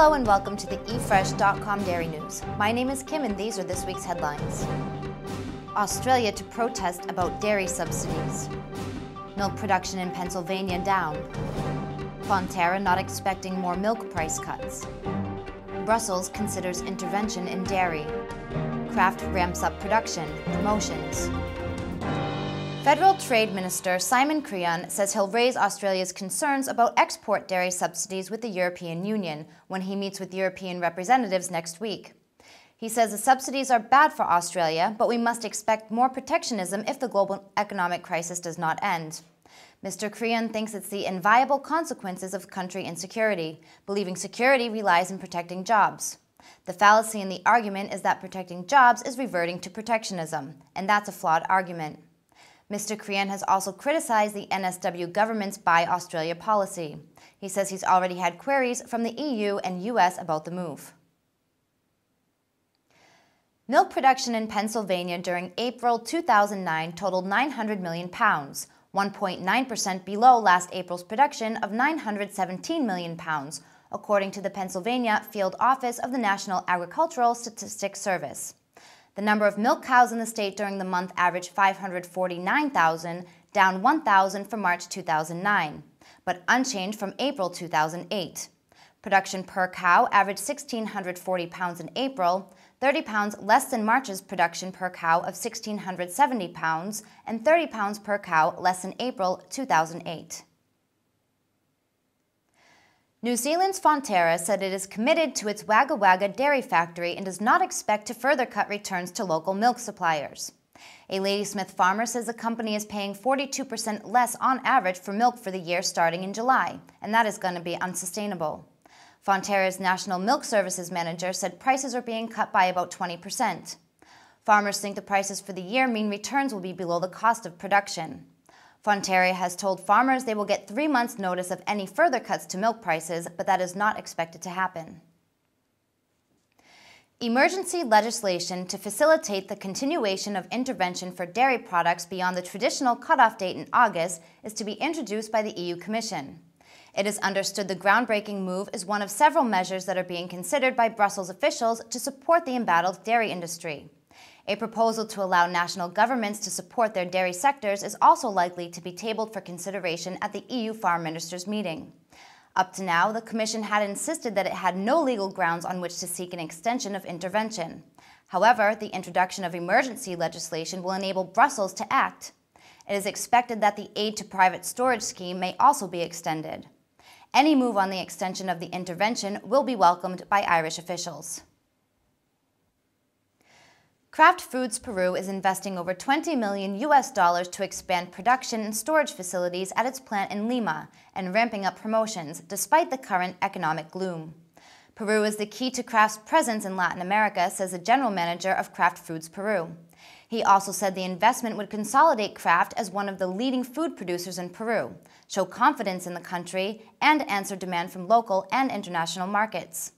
Hello and welcome to the eFresh.com Dairy News. My name is Kim and these are this week's headlines. Australia to protest about dairy subsidies. Milk production in Pennsylvania down. Fonterra not expecting more milk price cuts. Brussels considers intervention in dairy. Kraft ramps up production, promotions. Federal Trade Minister Simon Crean says he'll raise Australia's concerns about export dairy subsidies with the European Union when he meets with European representatives next week. He says the subsidies are bad for Australia, but we must expect more protectionism if the global economic crisis does not end. Mr. Crean thinks it's the inviolable consequences of country insecurity, believing security relies on protecting jobs. The fallacy in the argument is that protecting jobs is reverting to protectionism, and that's a flawed argument. Mr. Crean has also criticized the NSW government's Buy Australia policy. He says he's already had queries from the EU and US about the move. Milk production in Pennsylvania during April 2009 totaled 900 million pounds, 1.9% below last April's production of 917 million pounds, according to the Pennsylvania Field Office of the National Agricultural Statistics Service. The number of milk cows in the state during the month averaged 549,000, down 1,000 from March 2009, but unchanged from April 2008. Production per cow averaged 1,640 pounds in April, 30 pounds less than March's production per cow of 1,670 pounds, and 30 pounds per cow less than April 2008. New Zealand's Fonterra said it is committed to its Wagga Wagga dairy factory and does not expect to further cut returns to local milk suppliers. A Ladysmith farmer says the company is paying 42% less on average for milk for the year starting in July, and that is going to be unsustainable. Fonterra's National Milk Services manager said prices are being cut by about 20%. Farmers think the prices for the year mean returns will be below the cost of production. Fonterra has told farmers they will get 3 months' notice of any further cuts to milk prices, but that is not expected to happen. Emergency legislation to facilitate the continuation of intervention for dairy products beyond the traditional cutoff date in August is to be introduced by the EU Commission. It is understood the groundbreaking move is one of several measures that are being considered by Brussels officials to support the embattled dairy industry. A proposal to allow national governments to support their dairy sectors is also likely to be tabled for consideration at the EU Farm Ministers meeting. Up to now, the Commission had insisted that it had no legal grounds on which to seek an extension of intervention. However, the introduction of emergency legislation will enable Brussels to act. It is expected that the aid to private storage scheme may also be extended. Any move on the extension of the intervention will be welcomed by Irish officials. Kraft Foods Peru is investing over $20 million to expand production and storage facilities at its plant in Lima and ramping up promotions despite the current economic gloom. Peru is the key to Kraft's presence in Latin America, says the general manager of Kraft Foods Peru. He also said the investment would consolidate Kraft as one of the leading food producers in Peru, show confidence in the country, and answer demand from local and international markets.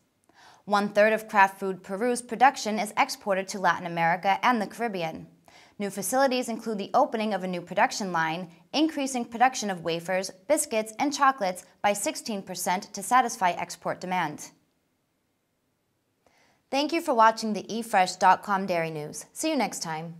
1/3 of Kraft Food Peru's production is exported to Latin America and the Caribbean. New facilities include the opening of a new production line, increasing production of wafers, biscuits, and chocolates by 16% to satisfy export demand. Thank you for watching the eFresh.com Dairy News. See you next time.